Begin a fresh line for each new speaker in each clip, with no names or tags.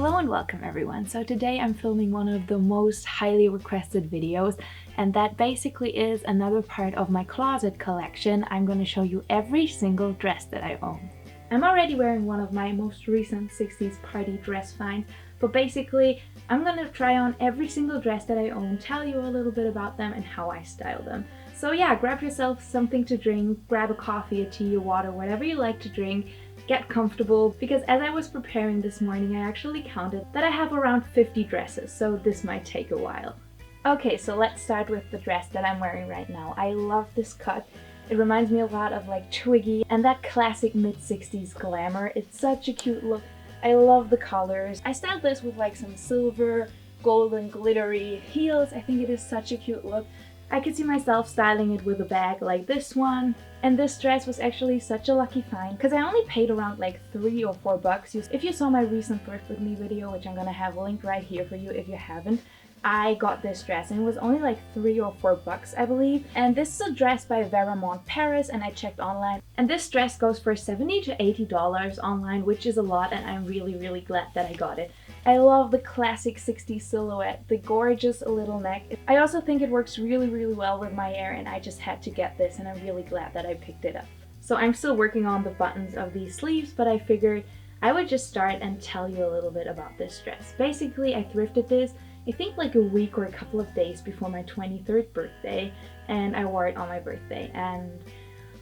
Hello and welcome everyone. So today I'm filming one of the most highly requested videos, and that basically is another part of my closet collection. I'm going to show you every single dress that I own. I'm already wearing one of my most recent 60s party dress finds, but basically I'm going to try on every single dress that I own, tell you a little bit about them and how I style them. So yeah, grab yourself something to drink, grab a coffee, a tea, or water, whatever you like to drink. Get comfortable, because as I was preparing this morning, I actually counted that I have around 50 dresses, so this might take a while. Okay, so let's start with the dress that I'm wearing right now. I love this cut. It reminds me a lot of like Twiggy and that classic mid-60s glamour. It's such a cute look. I love the colors. I styled this with like some silver, golden, glittery heels. I think it is such a cute look. I could see myself styling it with a bag like this one. And this dress was actually such a lucky find because I only paid around like $3 or $4. If you saw my recent thrift with me video, which I'm gonna have linked right here for you if you haven't, I got this dress and it was only like $3 or $4 I believe. And this is a dress by Veramont Paris, and I checked online. And this dress goes for $70 to $80 online, which is a lot, and I'm really glad that I got it. I love the classic 60s silhouette, the gorgeous little neck. I also think it works really well with my hair, and I just had to get this and I'm really glad that I picked it up. So I'm still working on the buttons of these sleeves, but I figured I would just start and tell you a little bit about this dress. Basically, I thrifted this I think like a week or a couple of days before my 23rd birthday, and I wore it on my birthday. And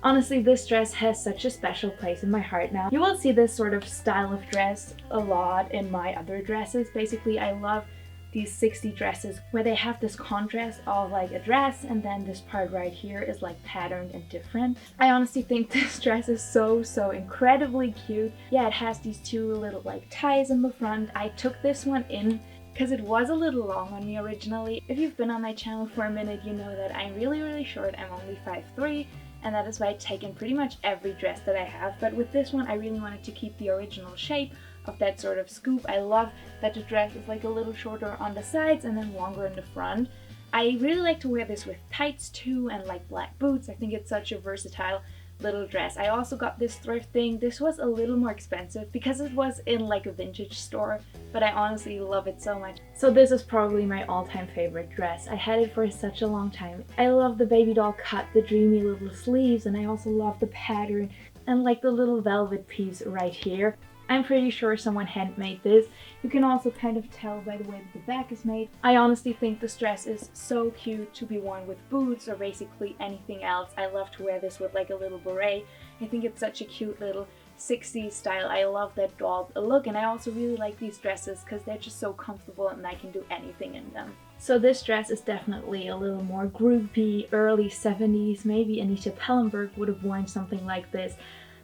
honestly, this dress has such a special place in my heart now. You will see this sort of style of dress a lot in my other dresses. Basically, I love these 60 dresses where they have this contrast of like a dress and then this part right here is like patterned and different. I honestly think this dress is so incredibly cute. Yeah, it has these two little like ties in the front. I took this one in because it was a little long on me originally. If you've been on my channel for a minute, you know that I'm really short. I'm only 5'3", and that is why I take in pretty much every dress that I have. But with this one, I really wanted to keep the original shape of that sort of scoop. I love that the dress is like a little shorter on the sides and then longer in the front. I really like to wear this with tights too and like black boots. I think it's such a versatile little dress. I also got this thrifting. This was a little more expensive because it was in like a vintage store, but I honestly love it so much. So this is probably my all-time favorite dress. I had it for such a long time. I love the baby doll cut, the dreamy little sleeves, and I also love the pattern and like the little velvet piece right here. I'm pretty sure someone handmade this. You can also kind of tell by the way that the back is made. I honestly think this dress is so cute to be worn with boots or basically anything else. I love to wear this with like a little beret. I think it's such a cute little 60s style. I love that doll look, and I also really like these dresses because they're just so comfortable and I can do anything in them. So this dress is definitely a little more groovy, early 70s. Maybe Anita Pallenberg would have worn something like this.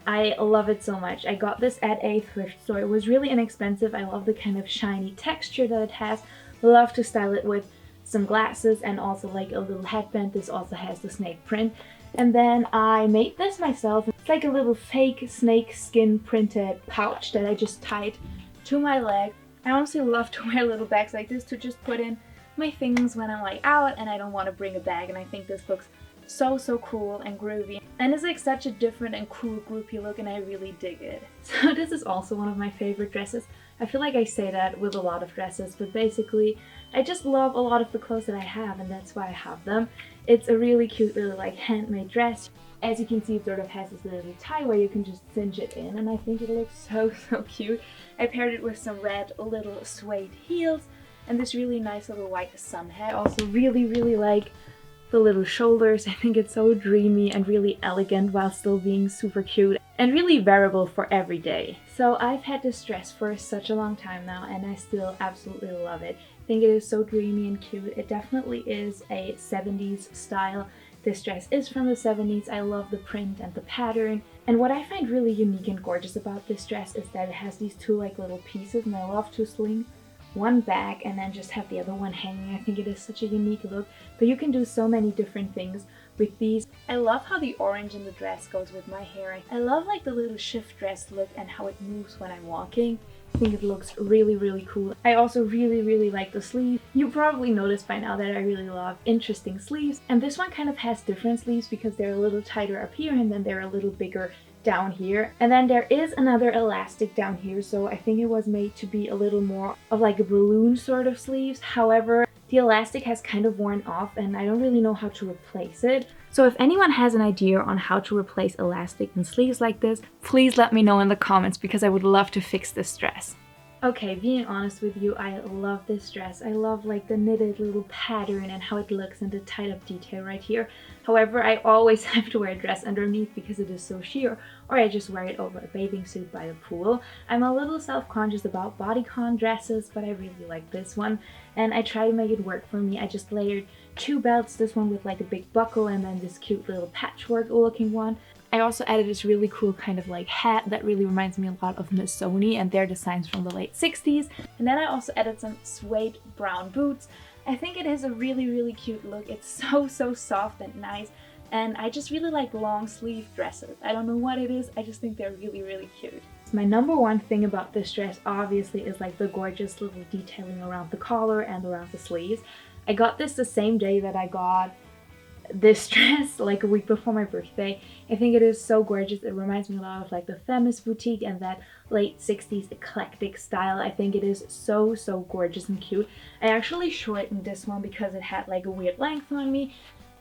I love it so much. I got this at a thrift store. It was really inexpensive. I love the kind of shiny texture that it has. Love to style it with some glasses and also like a little headband. This also has the snake print. And then I made this myself. It's like a little fake snake skin printed pouch that I just tied to my leg. I honestly love to wear little bags like this to just put in my things when I'm like out and I don't want to bring a bag, and I think this looks so cool and groovy, and it's like such a different and cool groupie look, and I really dig it. So this is also one of my favorite dresses. I feel like I say that with a lot of dresses, but basically I just love a lot of the clothes that I have, and that's why I have them. It's a really cute little like handmade dress. As you can see, it sort of has this little tie where you can just cinch it in, and I think it looks so cute. I paired it with some red little suede heels and this really nice little white sun hat. I also really like the little shoulders. I think it's so dreamy and really elegant while still being super cute and really wearable for every day. So I've had this dress for such a long time now, and I still absolutely love it. I think it is so dreamy and cute. It definitely is a 70s style. This dress is from the 70s. I love the print and the pattern. And what I find really unique and gorgeous about this dress is that it has these two like little pieces, and I love to sling one back and then just have the other one hanging. I think it is such a unique look, but you can do so many different things with these. I love how the orange in the dress goes with my hair. I love like the little shift dress look and how it moves when I'm walking. I think it looks really cool. I also really like the sleeve. You probably noticed by now that I really love interesting sleeves, and this one kind of has different sleeves because they're a little tighter up here and then they're a little bigger down here, and then there is another elastic down here, so I think it was made to be a little more of like a balloon sort of sleeves. However, the elastic has kind of worn off and I don't really know how to replace it. So if anyone has an idea on how to replace elastic in sleeves like this, please let me know in the comments because I would love to fix this dress. Okay, being honest with you, I love this dress. I love like the knitted little pattern and how it looks and the tied up detail right here. However, I always have to wear a dress underneath because it is so sheer, or I just wear it over a bathing suit by the pool. I'm a little self-conscious about bodycon dresses, but I really like this one and I try to make it work for me. I just layered 2 belts, this one with like a big buckle and then this cute little patchwork looking one. I also added this really cool kind of like hat that really reminds me a lot of Miss Sony and their designs from the late 60s. And then I also added some suede brown boots. I think it is a really cute look. It's so soft and nice. And I just really like long sleeve dresses. I don't know what it is, I just think they're really cute. My number one thing about this dress obviously is like the gorgeous little detailing around the collar and around the sleeves. I got this the same day that I got this dress, like a week before my birthday. I think it is so gorgeous. It reminds me a lot of like the Femis boutique and that late 60s eclectic style. I think it is so gorgeous and cute. I actually shortened this one because it had like a weird length on me.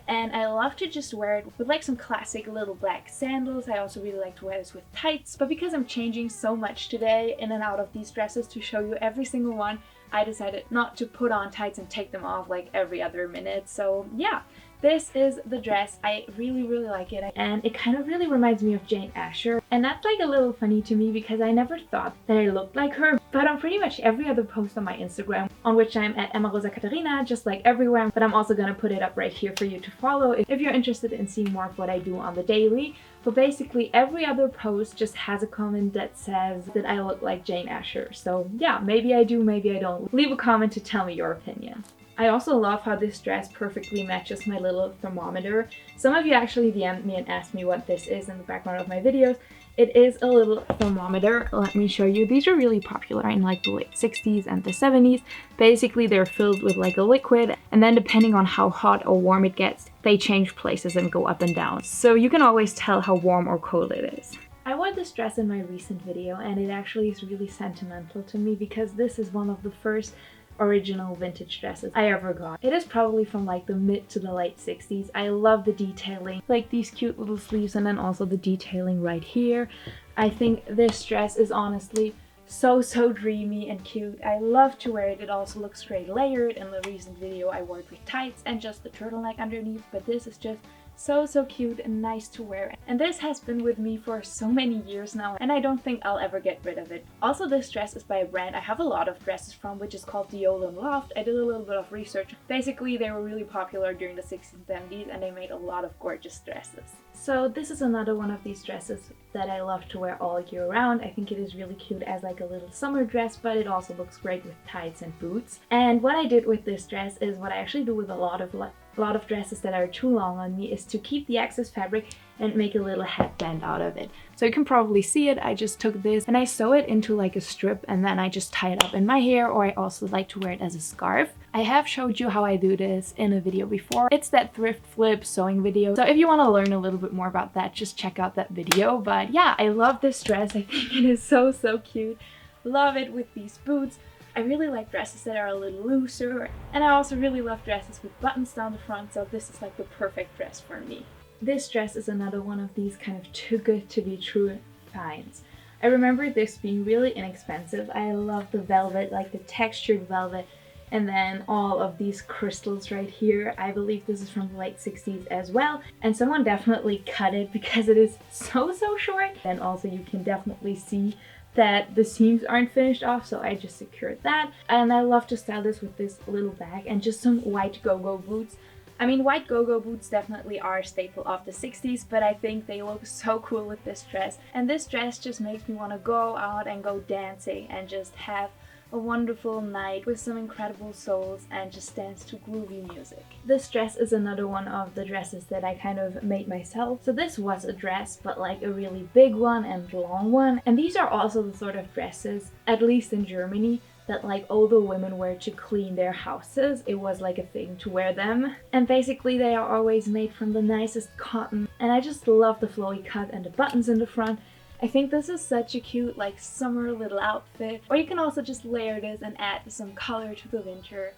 And I love to just wear it with like some classic little black sandals. I also really like to wear this with tights. But because I'm changing so much today in and out of these dresses to show you every single one, I decided not to put on tights and take them off like every other minute. So yeah, this is the dress. I really like it, and it kind of really reminds me of Jane Asher, and that's like a little funny to me because I never thought that I looked like her, but on pretty much every other post on my Instagram, on which I'm at Emma Rosa Katharina, just like everywhere, but I'm also gonna put it up right here for you to follow if you're interested in seeing more of what I do on the daily. But basically every other post just has a comment that says that I look like Jane Asher. So yeah, maybe I do, maybe I don't. Leave a comment to tell me your opinion. I also love how this dress perfectly matches my little thermometer. Some of you actually DM'd me and asked me what this is in the background of my videos. It is a little thermometer. Let me show you. These are really popular in like the late 60s and the 70s. Basically, they're filled with like a liquid, and then depending on how hot or warm it gets, they change places and go up and down. So you can always tell how warm or cold it is. I wore this dress in my recent video, and it actually is really sentimental to me because this is one of the first original vintage dresses I ever got. It is probably from like the mid to the late 60s. I love the detailing, like these cute little sleeves and then also the detailing right here. I think this dress is honestly so dreamy and cute. I love to wear it. It also looks great layered. In the recent video I wore it with tights and just the turtleneck underneath, but this is just so cute and nice to wear, and this has been with me for so many years now, and I don't think I'll ever get rid of it. Also, this dress is by a brand I have a lot of dresses from, which is called Diolon Loft. I did a little bit of research. Basically, they were really popular during the 60s and 70s, and they made a lot of gorgeous dresses. So this is another one of these dresses that I love to wear all year round. I think it is really cute as like a little summer dress, but it also looks great with tights and boots. And what I did with this dress is what I actually do with a lot of dresses that are too long on me, is to keep the excess fabric and make a little headband out of it. So you can probably see it. I just took this and I sew it into like a strip, and then I just tie it up in my hair, or I also like to wear it as a scarf. I have showed you how I do this in a video before. It's that thrift flip sewing video. So if you want to learn a little bit more about that, just check out that video. But yeah, I love this dress. I think it is so cute. Love it with these boots. I really like dresses that are a little looser, and I also really love dresses with buttons down the front, so this is like the perfect dress for me. This dress is another one of these kind of too good to be true finds. I remember this being really inexpensive. I love the velvet, like the textured velvet, and then all of these crystals right here. I believe this is from the late 60s as well, and someone definitely cut it because it is so short. And also you can definitely see that the seams aren't finished off, so I just secured that. And I love to style this with this little bag and just some white go-go boots. I mean, white go-go boots definitely are a staple of the 60s, but I think they look so cool with this dress. And this dress just makes me want to go out and go dancing and just have a wonderful night with some incredible souls and just dance to groovy music. This dress is another one of the dresses that I kind of made myself. So this was a dress, but like a really big one and long one. And these are also the sort of dresses, at least in Germany, that like older women wear to clean their houses. It was like a thing to wear them. And basically they are always made from the nicest cotton. And I just love the flowy cut and the buttons in the front. I think this is such a cute like summer little outfit. Or you can also just layer this and add some color to the winter.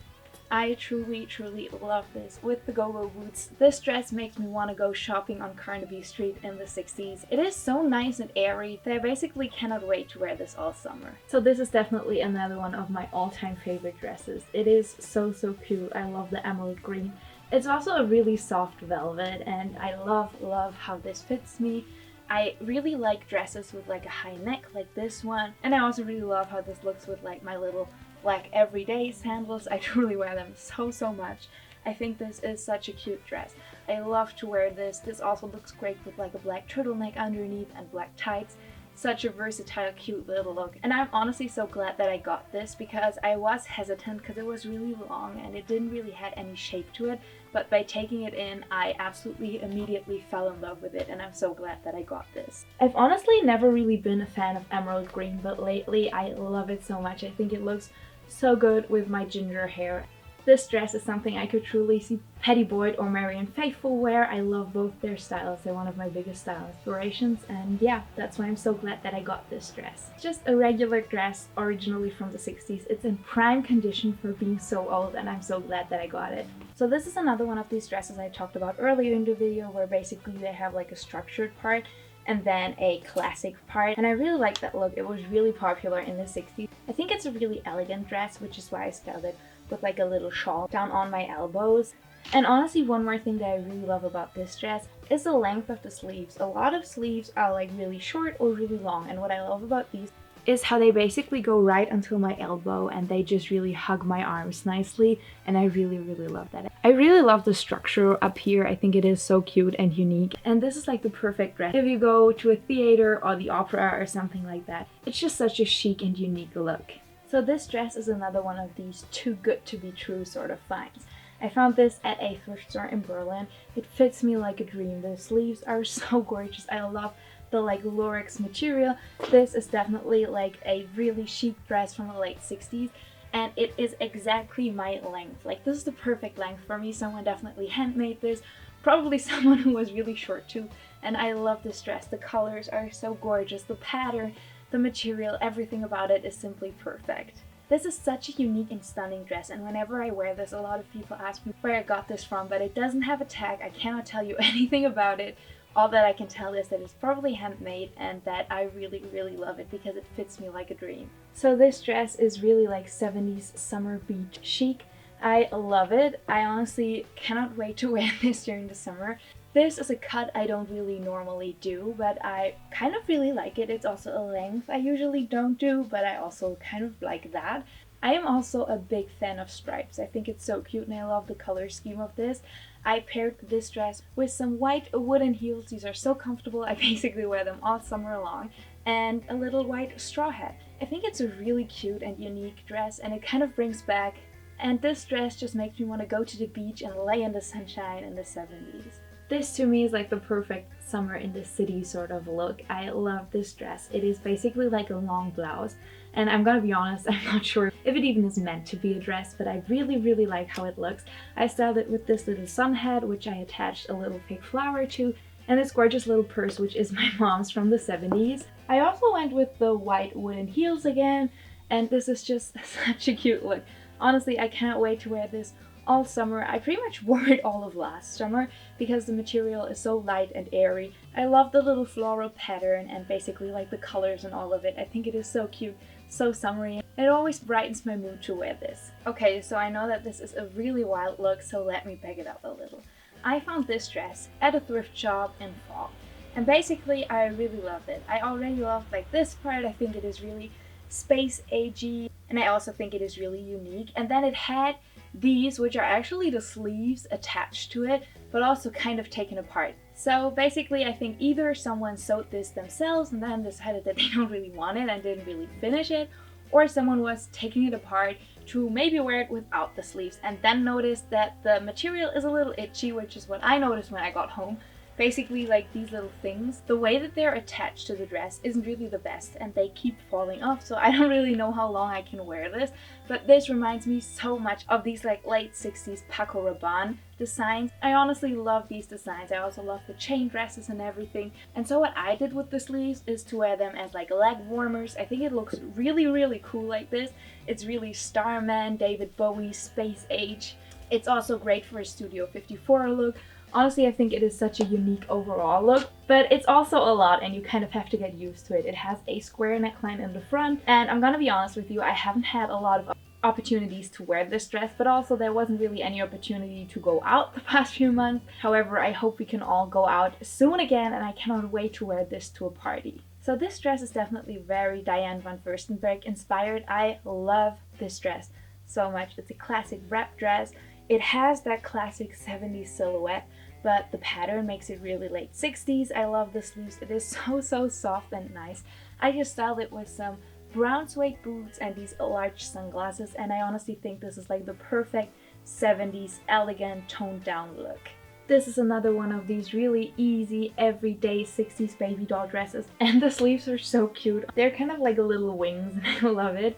I truly love this with the go-go boots. This dress makes me want to go shopping on Carnaby Street in the 60s. It is so nice and airy that I basically cannot wait to wear this all summer. So this is definitely another one of my all-time favorite dresses. It is so cute. I love the emerald green. It's also a really soft velvet and I love how this fits me. I really like dresses with like a high neck like this one, and I also really love how this looks with like my little black everyday sandals. I truly wear them so much. I think this is such a cute dress. I love to wear this. This also looks great with like a black turtleneck underneath and black tights. Such a versatile, cute little look. And I'm honestly so glad that I got this because I was hesitant because it was really long and it didn't really have any shape to it. But by taking it in, I absolutely immediately fell in love with it and I'm so glad that I got this. I've honestly never really been a fan of emerald green, but lately I love it so much. I think it looks so good with my ginger hair. This dress is something I could truly see Patty Boyd or Marianne Faithfull wear. I love both their styles. They're one of my biggest style inspirations, and yeah, that's why I'm so glad that I got this dress. It's just a regular dress, originally from the 60s. It's in prime condition for being so old, and I'm so glad that I got it. So this is another one of these dresses I talked about earlier in the video, where basically they have like a structured part and then a classic part, and I really like that look. It was really popular in the 60s. I think it's a really elegant dress, which is why I styled it with like a little shawl down on my elbows. And honestly, one more thing that I really love about this dress is the length of the sleeves. A lot of sleeves are like really short or really long, and what I love about these is how they basically go right until my elbow and they just really hug my arms nicely, and I really love that. I really love the structure up here. I think it is so cute and unique, and this is like the perfect dress if you go to a theater or the opera or something like that. It's just such a chic and unique look. So this dress is another one of these too good to be true sort of finds. I found this at a thrift store in Berlin. It fits me like a dream. The sleeves are so gorgeous. I love the like lurex material. This is definitely like a really chic dress from the late 60s, and it is exactly my length. Like this is the perfect length for me. Someone definitely handmade this, probably someone who was really short too, and I love this dress. The colors are so gorgeous, the pattern, the material, everything about it is simply perfect. This is such a unique and stunning dress, and whenever I wear this, a lot of people ask me where I got this from, but it doesn't have a tag. I cannot tell you anything about it. All that I can tell is that it's probably handmade and that I really love it because it fits me like a dream. So this dress is really like 70s summer beach chic. I love it. I honestly cannot wait to wear this during the summer. This is a cut I don't really normally do, but I kind of really like it. It's also a length I usually don't do, but I also kind of like that. I am also a big fan of stripes. I think it's so cute and I love the color scheme of this. I paired this dress with some white wooden heels. These are so comfortable. I basically wear them all summer long, and a little white straw hat. I think it's a really cute and unique dress, and it kind of brings back, and this dress just makes me want to go to the beach and lay in the sunshine in the 70s. This to me is like the perfect summer in the city sort of look. I love this dress. It is basically like a long blouse, and I'm gonna be honest, I'm not sure if it even is meant to be a dress, but I really like how it looks. I styled it with this little sun hat, which I attached a little pink flower to, and this gorgeous little purse, which is my mom's from the 70s. I also went with the white wooden heels again, and this is just such a cute look. Honestly, I cannot wait to wear this all summer. I pretty much wore it all of last summer because the material is so light and airy. I love the little floral pattern and basically like the colors and all of it. I think it is so cute, so summery. It always brightens my mood to wear this. Okay, so I know that this is a really wild look, so let me back it up a little. I found this dress at a thrift shop in fall, and basically I really loved it. I already loved like this part. I think it is really space agey, and I also think it is really unique. And then it had these, which are actually the sleeves attached to it, but also kind of taken apart. So basically I think either someone sewed this themselves and then decided that they don't really want it and didn't really finish it, or someone was taking it apart to maybe wear it without the sleeves and then noticed that the material is a little itchy, which is what I noticed when I got home. Basically, like these little things, the way that they're attached to the dress isn't really the best and they keep falling off, so I don't really know how long I can wear this. But this reminds me so much of these like late 60s Paco Rabanne designs. I honestly love these designs. I also love the chain dresses and everything. And so what I did with the sleeves is to wear them as like leg warmers. I think it looks really cool like this. It's really Starman, David Bowie, Space Age. It's also great for a Studio 54 look. Honestly, I think it is such a unique overall look, but it's also a lot and you kind of have to get used to it. It has a square neckline in the front, and I'm gonna be honest with you, I haven't had a lot of opportunities to wear this dress, but also there wasn't really any opportunity to go out the past few months. However, I hope we can all go out soon again, and I cannot wait to wear this to a party. So this dress is definitely very Diane von Furstenberg inspired. I love this dress so much. It's a classic wrap dress. It has that classic 70s silhouette, but the pattern makes it really late 60s. I love the sleeves. It is so soft and nice. I just styled it with some brown suede boots and these large sunglasses, and I honestly think this is like the perfect 70s elegant toned down look. This is another one of these really easy everyday 60s baby doll dresses, and the sleeves are so cute. They're kind of like little wings and I love it.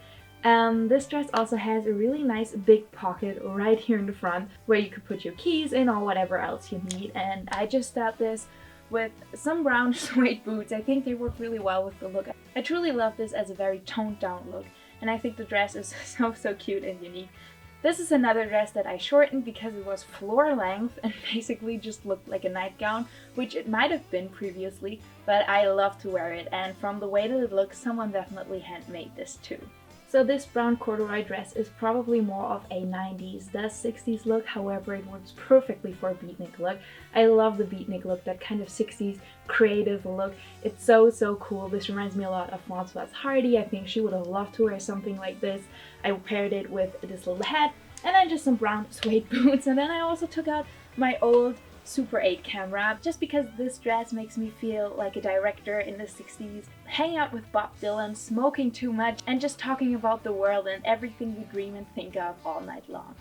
This dress also has a really nice big pocket right here in the front where you could put your keys in or whatever else you need, and I just styled this with some brown suede boots. I think they work really well with the look. I truly love this as a very toned down look, and I think the dress is so cute and unique. This is another dress that I shortened because it was floor length and basically just looked like a nightgown, which it might have been previously, but I love to wear it, and from the way that it looks, someone definitely handmade this too. So this brown corduroy dress is probably more of a 90s, the 60s look, however it works perfectly for a beatnik look. I love the beatnik look, that kind of 60s creative look. It's so cool. This reminds me a lot of Françoise Hardy. I think she would have loved to wear something like this. I paired it with this little hat and then just some brown suede boots, and then I also took out my old Super 8 camera just because this dress makes me feel like a director in the 60s, hanging out with Bob Dylan, smoking too much, and just talking about the world and everything we dream and think of all night long.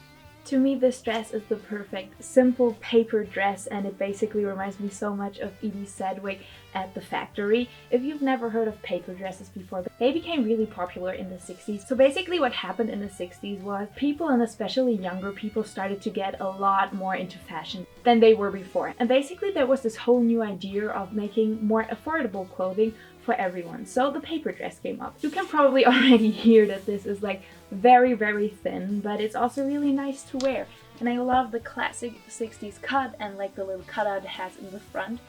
To me, this dress is the perfect simple paper dress, and it basically reminds me so much of Edie Sedgwick at the Factory. If you've never heard of paper dresses before, they became really popular in the 60s. So basically what happened in the 60s was people, and especially younger people, started to get a lot more into fashion than they were before. And basically there was this whole new idea of making more affordable clothing for everyone. So the paper dress came up. You can probably already hear that this is like very thin, but it's also really nice to wear. And I love the classic 60s cut and like the little cutout it has in the front.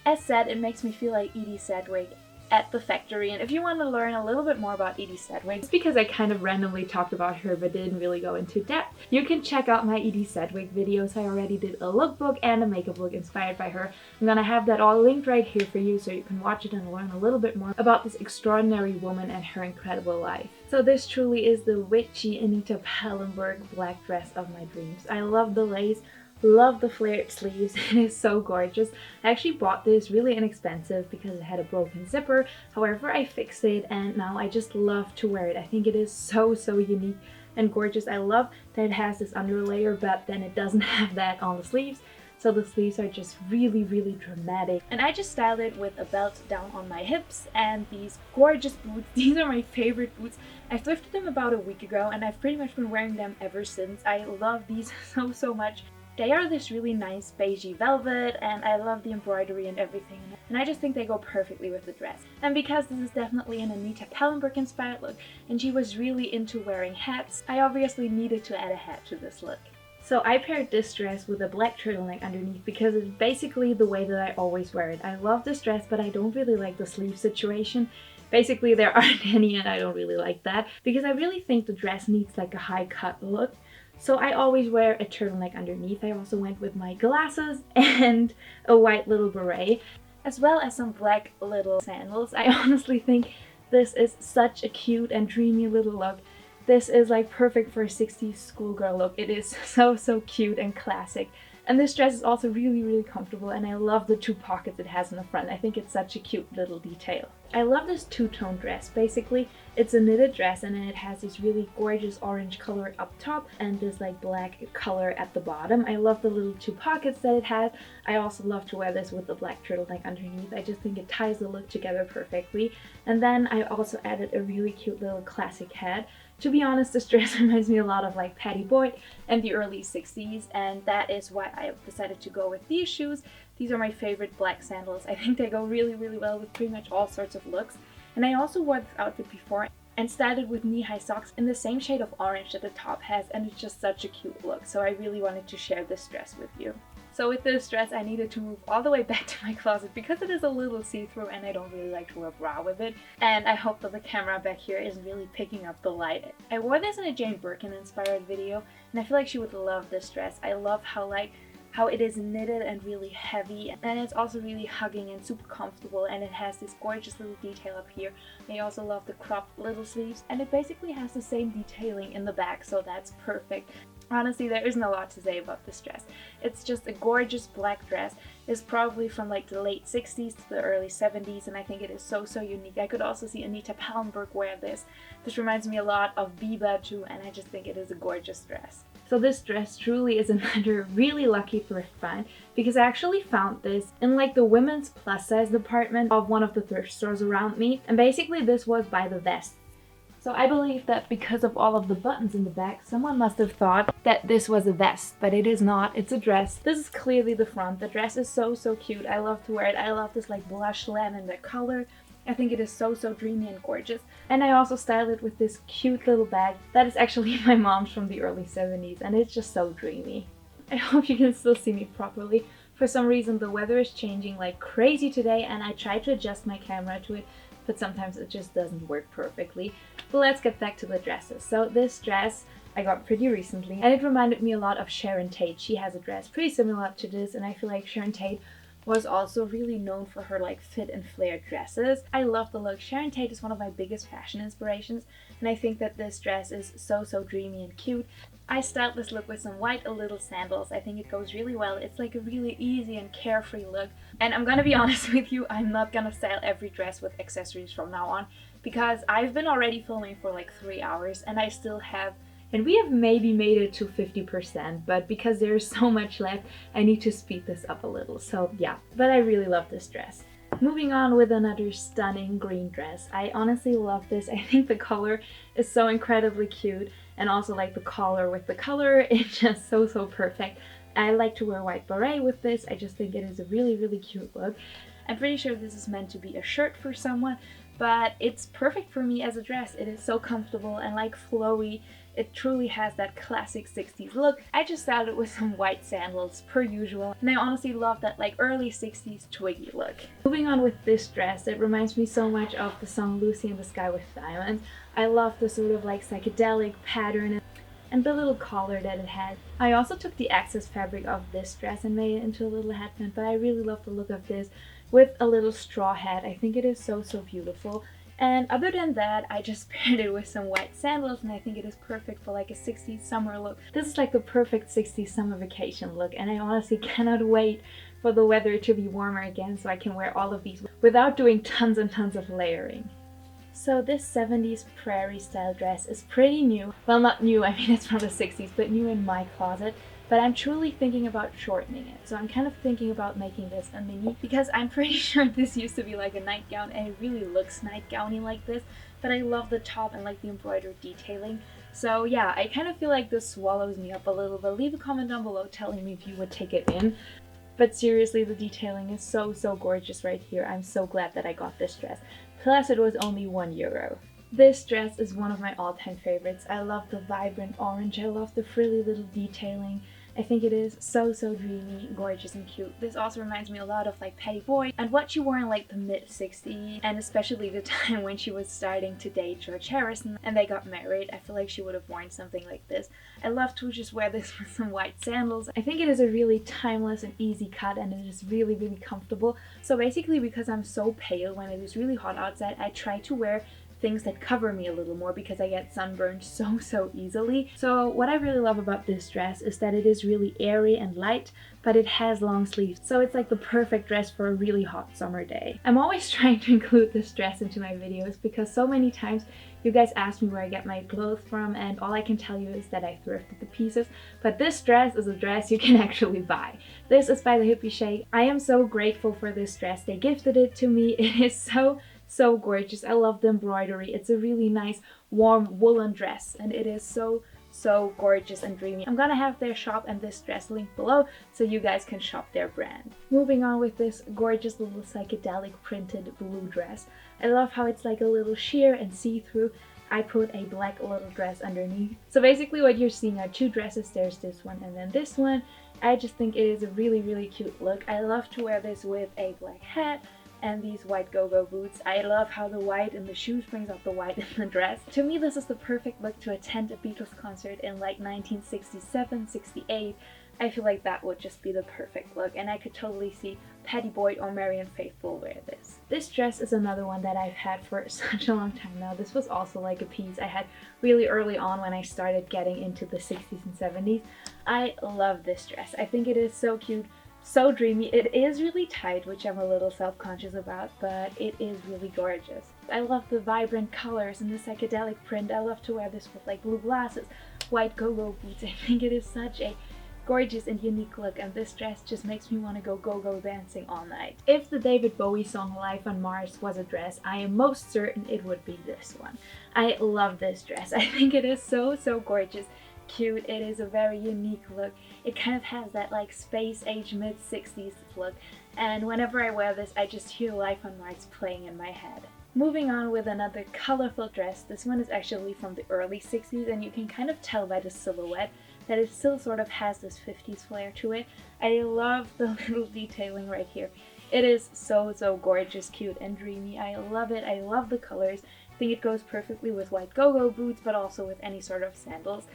As said, it makes me feel like Edie Sedgwick at the Factory, and if you want to learn a little bit more about Edie Sedgwick, it's because I kind of randomly talked about her but didn't really go into depth, you can check out my Edie Sedgwick videos. I already did a lookbook and a makeup look inspired by her. I'm gonna have that all linked right here for you so you can watch it and learn a little bit more about this extraordinary woman and her incredible life. So this truly is the witchy Anita Pallenberg black dress of my dreams. I love the lace, love the flared sleeves. It is so gorgeous. I actually bought this really inexpensive because it had a broken zipper. However, I fixed it and now I just love to wear it. I think it is so unique and gorgeous. I love that it has this underlayer, but then it doesn't have that on the sleeves. So the sleeves are just really dramatic. And I just styled it with a belt down on my hips and these gorgeous boots. These are my favorite boots. I thrifted them about a week ago and I've pretty much been wearing them ever since. I love these so much. They are this really nice beigey velvet, and I love the embroidery and everything, and I just think they go perfectly with the dress. And because this is definitely an Anita Pallenberg inspired look, and she was really into wearing hats, I obviously needed to add a hat to this look. So I paired this dress with a black turtleneck underneath because it's basically the way that I always wear it. I love this dress, but I don't really like the sleeve situation. Basically there aren't any, and I don't really like that because I really think the dress needs like a high cut look. So I always wear a turtleneck underneath. I also went with my glasses and a white little beret, as well as some black little sandals. I honestly think this is such a cute and dreamy little look. This is like perfect for a 60s schoolgirl look. It is so cute and classic. And this dress is also really comfortable, and I love the two pockets it has in the front. I think it's such a cute little detail. I love this two-tone dress. Basically, it's a knitted dress and then it has this really gorgeous orange color up top and this like black color at the bottom. I love the little two pockets that it has. I also love to wear this with the black turtleneck underneath. I just think it ties the look together perfectly. And then I also added a really cute little classic hat. To be honest, this dress reminds me a lot of like Patty Boyd and the early 60s, and that is why I decided to go with these shoes. These are my favorite black sandals. I think they go really, really well with pretty much all sorts of looks. And I also wore this outfit before and styled it with knee-high socks in the same shade of orange that the top has, and it's just such a cute look. So I really wanted to share this dress with you. So with this dress, I needed to move all the way back to my closet because it is a little see-through and I don't really like to wear a bra with it. And I hope that the camera back here isn't really picking up the light. I wore this in a Jane Birkin inspired video and I feel like she would love this dress. I love how it is knitted and really heavy, and it's also really hugging and super comfortable, and it has this gorgeous little detail up here. I also love the cropped little sleeves, and it basically has the same detailing in the back, so that's perfect. Honestly, there isn't a lot to say about this dress. It's just a gorgeous black dress. It's probably from like the late 60s to the early 70s, and I think it is so unique. I could also see Anita Pallenberg wear this. This reminds me a lot of Biba too, and I just think it is a gorgeous dress. So this dress truly is another really lucky thrift find because I actually found this in like the women's plus size department of one of the thrift stores around me, and basically this was by the vest. So I believe that because of all of the buttons in the back, someone must have thought that this was a vest, but it is not. It's a dress. This is clearly the front. The dress is so cute. I love to wear it. I love this like blush lavender color. I think it is so dreamy and gorgeous. And I also styled it with this cute little bag that is actually my mom's from the early 70s, and it's just so dreamy. I hope you can still see me properly. For some reason the weather is changing like crazy today and I tried to adjust my camera to it, but sometimes it just doesn't work perfectly. But let's get back to the dresses. So this dress I got pretty recently and it reminded me a lot of Sharon Tate. She has a dress pretty similar to this, and I feel like Sharon Tate was also really known for her like fit and flared dresses. I love the look. Sharon Tate is one of my biggest fashion inspirations, and I think that this dress is so dreamy and cute. I styled this look with some white little sandals. I think it goes really well. It's like a really easy and carefree look. And I'm gonna be honest with you, I'm not gonna style every dress with accessories from now on because I've been already filming for like 3 hours and I still have, and we have maybe made it to 50%, but because there's so much left, I need to speed this up a little. So yeah, but I really love this dress. Moving on with another stunning green dress. I honestly love this. I think the color is so incredibly cute, and also like the collar with the color, it's just so perfect. I like to wear white beret with this. I just think it is a really cute look. I'm pretty sure this is meant to be a shirt for someone, but it's perfect for me as a dress. It is so comfortable and like flowy. It truly has that classic 60s look. I just styled it with some white sandals per usual, and I honestly love that like early 60s twiggy look. Moving on with this dress, it reminds me so much of the song Lucy in the Sky with Diamonds. I love the sort of like psychedelic pattern and the little collar that it has. I also took the excess fabric of this dress and made it into a little headband, but I really love the look of this with a little straw hat. I think it is so beautiful. And other than that, I just paired it with some white sandals, and I think it is perfect for like a 60s summer look. This is like the perfect 60s summer vacation look, and I honestly cannot wait for the weather to be warmer again so I can wear all of these without doing tons and tons of layering. So this 70s Prairie style dress is pretty new. Well, not new, I mean it's from the 60s, but new in my closet. But I'm truly thinking about shortening it. So I'm kind of thinking about making this a mini because I'm pretty sure this used to be like a nightgown and it really looks nightgowny like this. But I love the top and like the embroidered detailing. So yeah, I kind of feel like this swallows me up a little, but leave a comment down below telling me if you would take it in. But seriously, the detailing is so gorgeous right here. I'm so glad that I got this dress. Plus it was only €1. This dress is one of my all-time favorites. I love the vibrant orange. I love the frilly little detailing. I think it is so dreamy, gorgeous, and cute. This also reminds me a lot of like Patty Boyd and what she wore in like the mid-60s, and especially the time when she was starting to date George Harrison and they got married. I feel like she would have worn something like this. I love to just wear this with some white sandals. I think it is a really timeless and easy cut, and it is really comfortable. So basically, because I'm so pale when it is really hot outside, I try to wear things that cover me a little more because I get sunburned so easily. So what I really love about this dress is that it is really airy and light, but it has long sleeves, so it's like the perfect dress for a really hot summer day. I'm always trying to include this dress into my videos because so many times you guys ask me where I get my clothes from, and all I can tell you is that I thrifted the pieces, but this dress is a dress you can actually buy. This is by the Hippie Shake. I am so grateful for this dress. They gifted it to me. It is so gorgeous. I love the embroidery. It's a really nice warm woolen dress, and it is so gorgeous and dreamy. I'm gonna have their shop and this dress linked below so you guys can shop their brand. Moving on with this gorgeous little psychedelic printed blue dress. I love how it's like a little sheer and see-through. I put a black little dress underneath. So basically what you're seeing are two dresses. There's this one and then this one. I just think it is a really cute look. I love to wear this with a black hat and these white go-go boots. I love how the white in the shoes brings out the white in the dress. To me, this is the perfect look to attend a Beatles concert in like 1967, 68. I feel like that would just be the perfect look, and I could totally see Patty Boyd or Marianne Faithfull wear this. This dress is another one that I've had for such a long time now. This was also like a piece I had really early on when I started getting into the 60s and 70s. I love this dress. I think it is so cute, so dreamy. It is really tight, which I'm a little self-conscious about, but it is really gorgeous. I love the vibrant colors and the psychedelic print. I love to wear this with like blue glasses, white go-go boots. I think it is such a gorgeous and unique look, and this dress just makes me want to go dancing all night. If the David Bowie song Life on Mars was a dress, I am most certain it would be this one. I love this dress. I think it is so gorgeous, cute. It is a very unique look. It kind of has that like space age mid-60s look, and whenever I wear this I just hear Life on Mars playing in my head. Moving on with another colorful dress. This one is actually from the early 60s, and you can kind of tell by the silhouette that it still sort of has this 50s flair to it. I love the little detailing right here. It is so gorgeous, cute, and dreamy. I love it. I love the colors. I think it goes perfectly with white go-go boots, but also with any sort of sandals.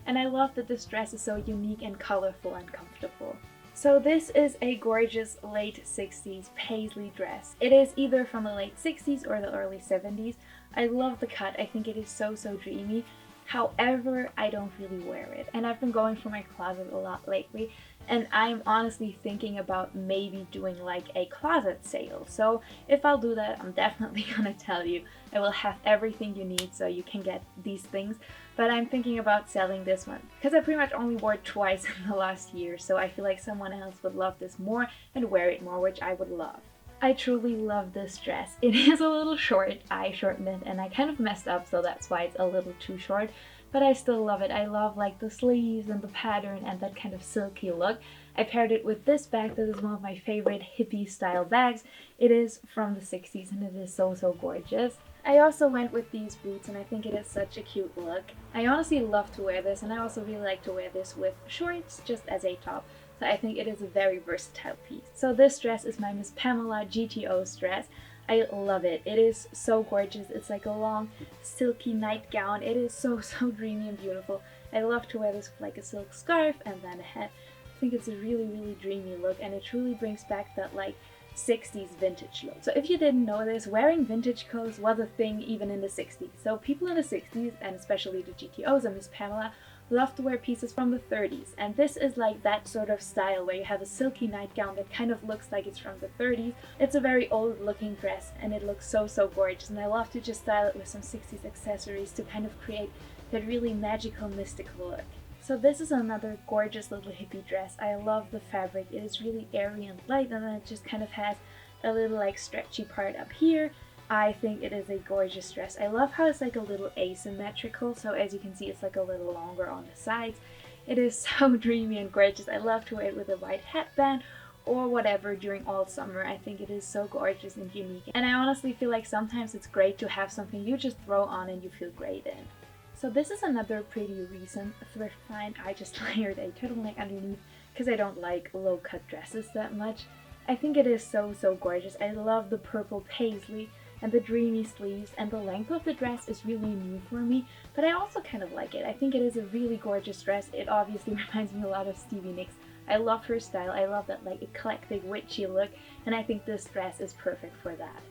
And I love that this dress is so unique and colorful and comfortable. So this is a gorgeous late 60s Paisley dress. It is either from the late 60s or the early 70s. I love the cut. I think it is so dreamy. However, I don't really wear it, and I've been going through my closet a lot lately, and I'm honestly thinking about maybe doing like a closet sale. So if I'll do that, I'm definitely gonna tell you. I will have everything you need so you can get these things, but I'm thinking about selling this one because I pretty much only wore it twice in the last year, so I feel like someone else would love this more and wear it more, which I would love. I truly love this dress. It is a little short. I shortened it and I kind of messed up, so that's why it's a little too short, but I still love it. I love like the sleeves and the pattern and that kind of silky look. I paired it with this bag that is one of my favorite hippie style bags. It is from the 60s and it is so gorgeous. I also went with these boots and I think it is such a cute look. I honestly love to wear this, and I also really like to wear this with shorts just as a top. So I think it is a very versatile piece. So this dress is my Miss Pamela GTO's dress. I love it. It is so gorgeous. It's like a long silky nightgown. It is so dreamy and beautiful. I love to wear this with like a silk scarf and then a hat. I think it's a really dreamy look, and it truly brings back that like 60s vintage look. So if you didn't know this, wearing vintage clothes was a thing even in the 60s. So people in the 60s, and especially the GTOs and Miss Pamela, love to wear pieces from the 30s, and this is like that sort of style where you have a silky nightgown that kind of looks like it's from the 30s. It's a very old looking dress and it looks so gorgeous, and I love to just style it with some 60s accessories to kind of create that really magical, mystical look. So this is another gorgeous little hippie dress. I love the fabric. It is really airy and light, and then it just kind of has a little like stretchy part up here. I think it is a gorgeous dress. I love how it's like a little asymmetrical, so as you can see it's like a little longer on the sides. It is so dreamy and gorgeous. I love to wear it with a white headband or whatever during all summer. I think it is so gorgeous and unique, and I honestly feel like sometimes it's great to have something you just throw on and you feel great in. So this is another pretty recent thrift find. I just layered a turtleneck underneath because I don't like low cut dresses that much. I think it is so gorgeous. I love the purple paisley and the dreamy sleeves, and the length of the dress is really new for me, but I also kind of like it. I think it is a really gorgeous dress. It obviously reminds me a lot of Stevie Nicks. I love her style. I love that like eclectic witchy look, and I think this dress is perfect for that.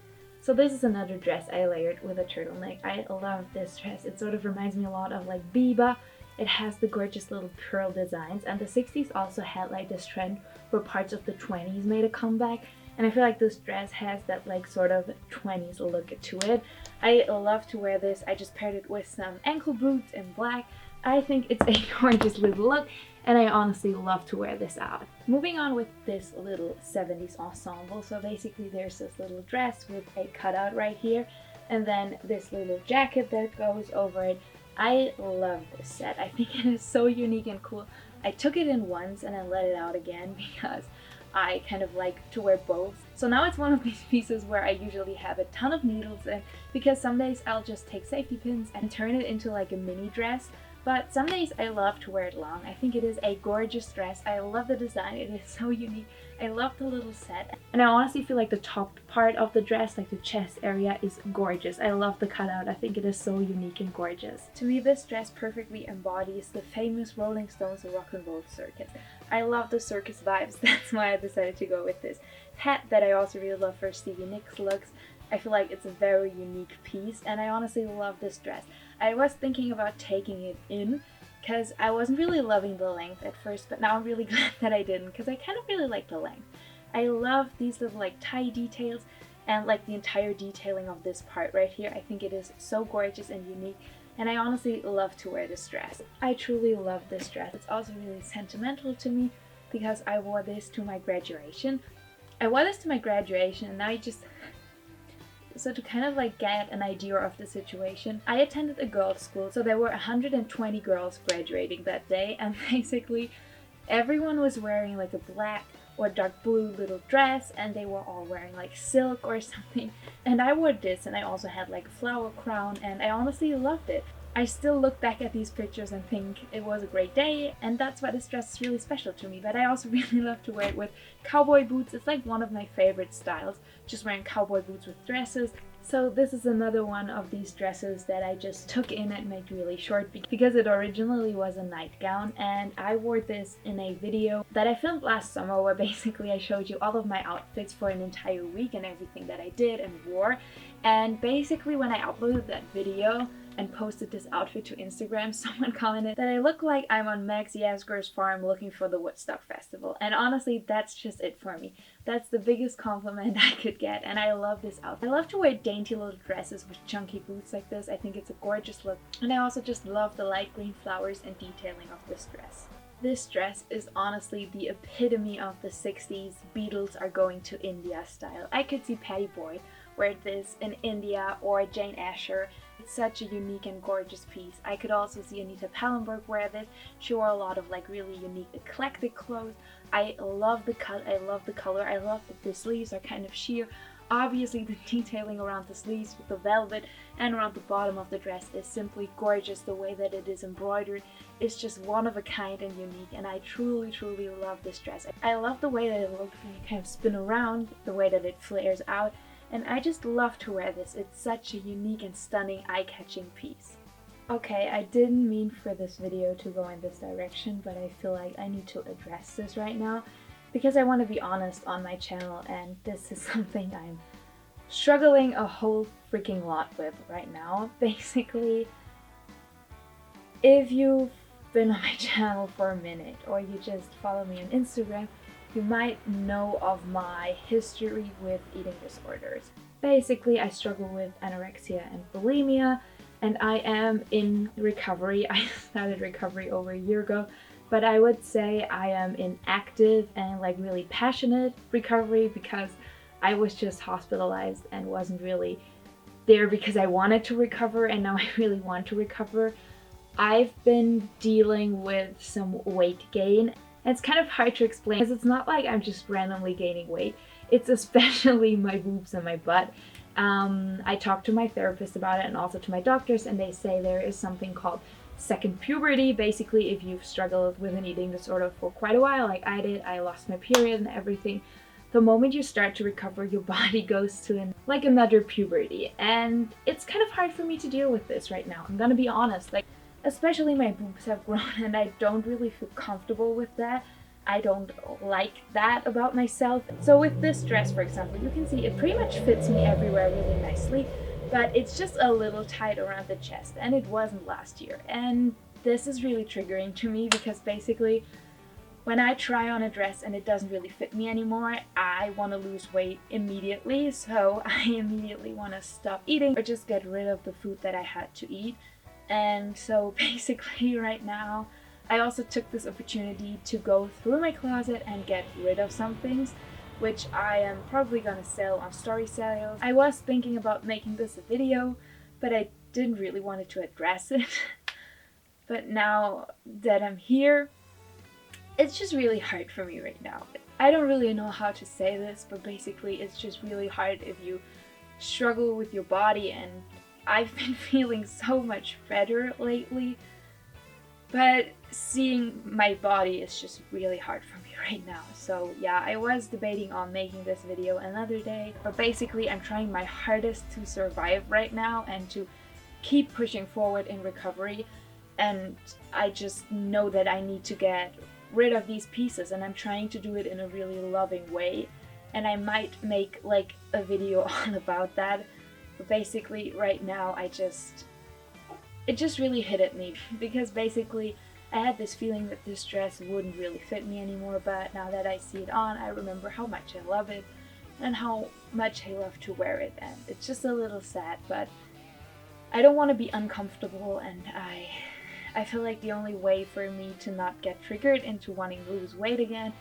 So this is another dress I layered with a turtleneck. I love this dress. It sort of reminds me a lot of like Biba. It has the gorgeous little pearl designs, and the 60s also had like this trend where parts of the 20s made a comeback, and I feel like this dress has that like sort of 20s look to it. I love to wear this. I just paired it with some ankle boots in black. I think it's a gorgeous little look, and I honestly love to wear this out. Moving on with this little 70s ensemble. So basically there's this little dress with a cutout right here, and then this little jacket that goes over it. I love this set. I think it is so unique and cool. I took it in once and then let it out again because I kind of like to wear both. So now it's one of these pieces where I usually have a ton of needles in, because some days I'll just take safety pins and turn it into like a mini dress. But some days I love to wear it long. I think it is a gorgeous dress. I love the design. It is so unique. I love the little set. And I honestly feel like the top part of the dress, like the chest area, is gorgeous. I love the cutout. I think it is so unique and gorgeous. To me, this dress perfectly embodies the famous Rolling Stones rock and roll circus. I love the circus vibes. That's why I decided to go with this hat that I also really love for Stevie Nicks looks. I feel like it's a very unique piece, and I honestly love this dress. I was thinking about taking it in because I wasn't really loving the length at first, but now I'm really glad that I didn't, because I kind of really like the length. I love these little like tie details and like the entire detailing of this part right here. I think it is so gorgeous and unique, and I honestly love to wear this dress. I truly love this dress. It's also really sentimental to me because I wore this to my graduation. And now I just... So to kind of like get an idea of the situation, I attended a girls' school, so there were 120 girls graduating that day, and basically everyone was wearing like a black or dark blue little dress, and they were all wearing like silk or something, and I wore this, and I also had like a flower crown, and I honestly loved it. I still look back at these pictures and think it was a great day, and that's why this dress is really special to me. But I also really love to wear it with cowboy boots. It's like one of my favorite styles, just wearing cowboy boots with dresses. So this is another one of these dresses that I just took in and made really short because it originally was a nightgown, and I wore this in a video that I filmed last summer where basically I showed you all of my outfits for an entire week and everything that I did and wore. And basically when I uploaded that video and posted this outfit to Instagram, someone commented that I look like I'm on Max Yasgur's farm looking for the Woodstock Festival. And honestly, that's just it for me. That's the biggest compliment I could get, and I love this outfit. I love to wear dainty little dresses with chunky boots like this. I think it's a gorgeous look, and I also just love the light green flowers and detailing of this dress. This dress is honestly the epitome of the 60s Beatles are going to India style. I could see Patty Boyd wear this in India, or Jane Asher. It's such a unique and gorgeous piece. I could also see Anita Pallenberg wear this. She wore a lot of like really unique eclectic clothes. I love the cut, I love the color, I love that the sleeves are kind of sheer. Obviously the detailing around the sleeves with the velvet and around the bottom of the dress is simply gorgeous. The way that it is embroidered is just one of a kind and unique, and I truly love this dress. I love the way that it looks when you kind of spin around, the way that it flares out, and I just love to wear this. It's such a unique and stunning, eye-catching piece. Okay, I didn't mean for this video to go in this direction, but I feel like I need to address this right now because I want to be honest on my channel, and this is something I'm struggling a whole freaking lot with right now. Basically, if you've been on my channel for a minute or you just follow me on Instagram, you might know of my history with eating disorders. Basically, I struggle with anorexia and bulimia, and I am in recovery. I started recovery over a year ago, but I would say I am in active and like really passionate recovery because I was just hospitalized and wasn't really there because I wanted to recover, and now I really want to recover. I've been dealing with some weight gain. It's kind of hard to explain because it's not like I'm just randomly gaining weight. It's especially my boobs and my butt. I talked to my therapist about it and also to my doctors, and they say there is something called second puberty. Basically, if you've struggled with an eating disorder for quite a while, like I did, I lost my period and everything. The moment you start to recover, your body goes to like another puberty, and it's kind of hard for me to deal with this right now. I'm gonna be honest, like especially my boobs have grown and I don't really feel comfortable with that. I don't like that about myself. So with this dress, for example, you can see it pretty much fits me everywhere really nicely, but it's just a little tight around the chest, and it wasn't last year. And this is really triggering to me because basically when I try on a dress and it doesn't really fit me anymore, I want to lose weight immediately. So I immediately want to stop eating or just get rid of the food that I had to eat. And so basically right now, I also took this opportunity to go through my closet and get rid of some things, which I am probably gonna sell on story sales. I was thinking about making this a video, but I didn't really want to address it. But now that I'm here, it's just really hard for me right now. I don't really know how to say this, but basically it's just really hard if you struggle with your body, and I've been feeling so much better lately. But seeing my body is just really hard for me right now. So yeah, I was debating on making this video another day, but basically I'm trying my hardest to survive right now and to keep pushing forward in recovery. And I just know that I need to get rid of these pieces, and I'm trying to do it in a really loving way. And I might make like a video all about that. But basically right now it just really hit at me, because basically I had this feeling that this dress wouldn't really fit me anymore, but now that I see it on, I remember how much I love it and how much I love to wear it, and it's just a little sad, but I don't want to be uncomfortable, and I feel like the only way for me to not get triggered into wanting to lose weight again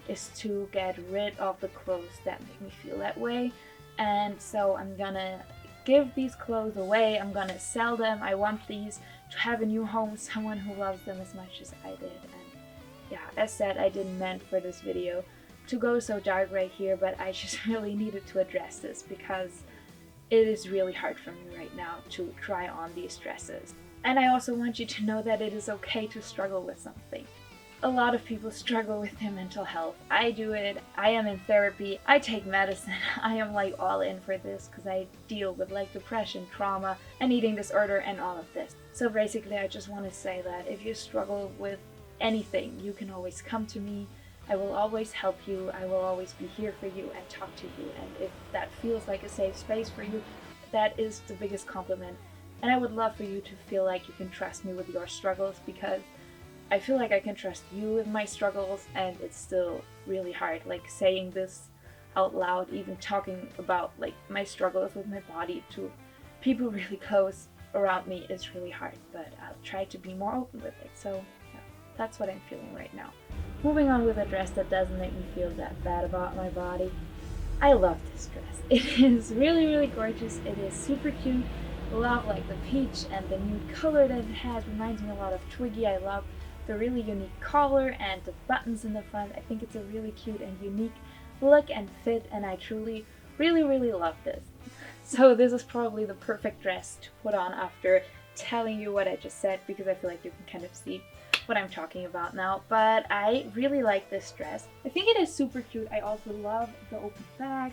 is to get rid of the clothes that make me feel that way. And so I'm gonna give these clothes away, I'm gonna sell them. I want these to have a new home with someone who loves them as much as I did. And yeah, as said, I didn't meant for this video to go so dark right here, but I just really needed to address this because it is really hard for me right now to try on these dresses. And I also want you to know that it is okay to struggle with something. A lot of people struggle with their mental health. I do it. I am in therapy. I take medicine. I am like all in for this because I deal with like depression, trauma, and eating disorder and all of this. So basically I just want to say that if you struggle with anything, you can always come to me. I will always help you. I will always be here for you and talk to you. And if that feels like a safe space for you, that is the biggest compliment. And I would love for you to feel like you can trust me with your struggles, because I feel like I can trust you with my struggles, and it's still really hard. Like saying this out loud, even talking about like my struggles with my body to people really close around me is really hard, but I'll try to be more open with it. So yeah, that's what I'm feeling right now. Moving on with a dress that doesn't make me feel that bad about my body. I love this dress. It is really, really gorgeous. It is super cute. I love like the peach and the nude color that it has. Reminds me a lot of Twiggy. I love the really unique collar and the buttons in the front. I think it's a really cute and unique look and fit, and I truly really love this. So this is probably the perfect dress to put on after telling you what I just said, because I feel like you can kind of see what I'm talking about now. But I really like this dress. I think it is super cute. I also love the open back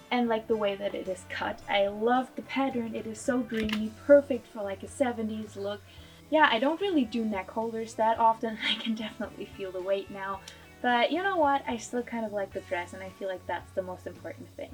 and like the way that it is cut. I love the pattern. It is so dreamy, perfect for like a 70s look. Yeah, I don't really do neck holders that often. I can definitely feel the weight now. But you know what? I still kind of like the dress, and I feel like that's the most important thing.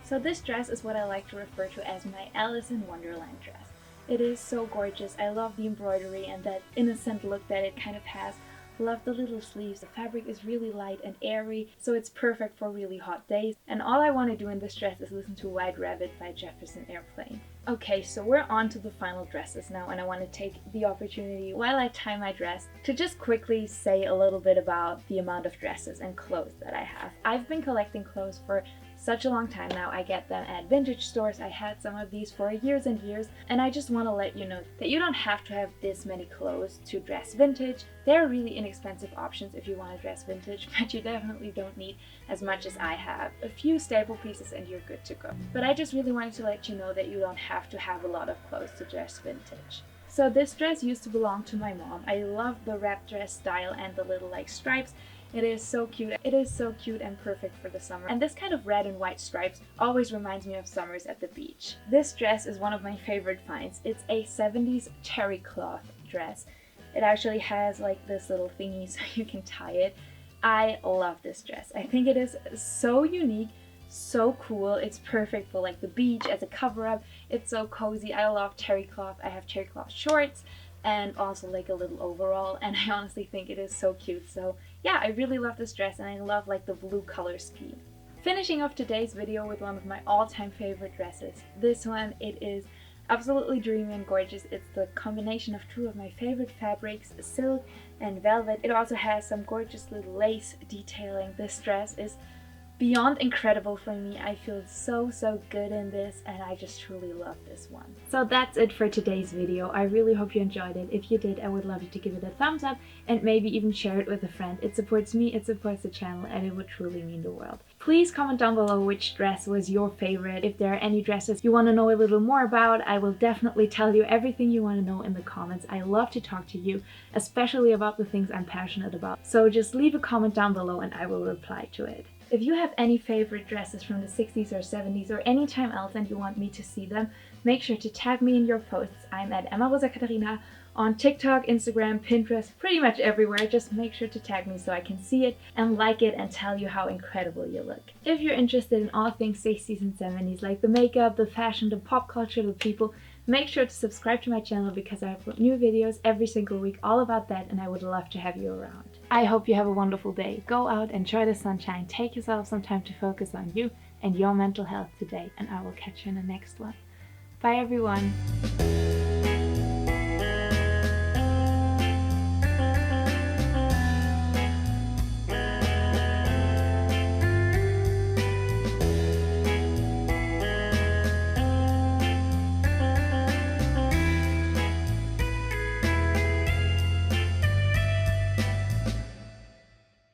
So this dress is what I like to refer to as my Alice in Wonderland dress. It is so gorgeous. I love the embroidery and that innocent look that it kind of has. Love the little sleeves. The fabric is really light and airy, so it's perfect for really hot days. And all I want to do in this dress is listen to White Rabbit by Jefferson Airplane. Okay, so we're on to the final dresses now, and I want to take the opportunity while I tie my dress to just quickly say a little bit about the amount of dresses and clothes that I have. I've been collecting clothes for such a long time now. I get them at vintage stores. I had some of these for years and years, and I just want to let you know that you don't have to have this many clothes to dress vintage. There are really inexpensive options if you want to dress vintage, but you definitely don't need as much as I have. A few staple pieces and you're good to go. But I just really wanted to let you know that you don't have to have a lot of clothes to dress vintage. So this dress used to belong to my mom. I love the wrap dress style and the little like stripes. It is so cute. It is so cute and perfect for the summer. And this kind of red and white stripes always reminds me of summers at the beach. This dress is one of my favorite finds. It's a 70s terry cloth dress. It actually has like this little thingy so you can tie it. I love this dress. I think it is so unique, so cool. It's perfect for like the beach as a cover-up. It's so cozy. I love terry cloth. I have terry cloth shorts and also like a little overall, and I honestly think it is so cute. So yeah, I really love this dress, and I love like the blue color scheme. Finishing off today's video with one of my all-time favorite dresses. This one, it is absolutely dreamy and gorgeous. It's the combination of two of my favorite fabrics, silk and velvet. It also has some gorgeous little lace detailing. This dress is beyond incredible for me. I feel so good in this, and I just truly love this one. So that's it for today's video. I really hope you enjoyed it. If you did, I would love you to give it a thumbs up and maybe even share it with a friend. It supports me, it supports the channel, and it would truly mean the world. Please comment down below which dress was your favorite. If there are any dresses you want to know a little more about, I will definitely tell you everything you want to know in the comments. I love to talk to you, especially about the things I'm passionate about. So just leave a comment down below and I will reply to it. If you have any favorite dresses from the 60s or 70s or any time else and you want me to see them, make sure to tag me in your posts. I'm at Emma Rosa Katharina on TikTok, Instagram, Pinterest, pretty much everywhere. Just make sure to tag me so I can see it and like it and tell you how incredible you look. If you're interested in all things 60s and 70s, like the makeup, the fashion, the pop culture, the people, make sure to subscribe to my channel because I upload new videos every single week all about that, and I would love to have you around. I hope you have a wonderful day. Go out, enjoy the sunshine, take yourself some time to focus on you and your mental health today, and I will catch you in the next one. Bye everyone!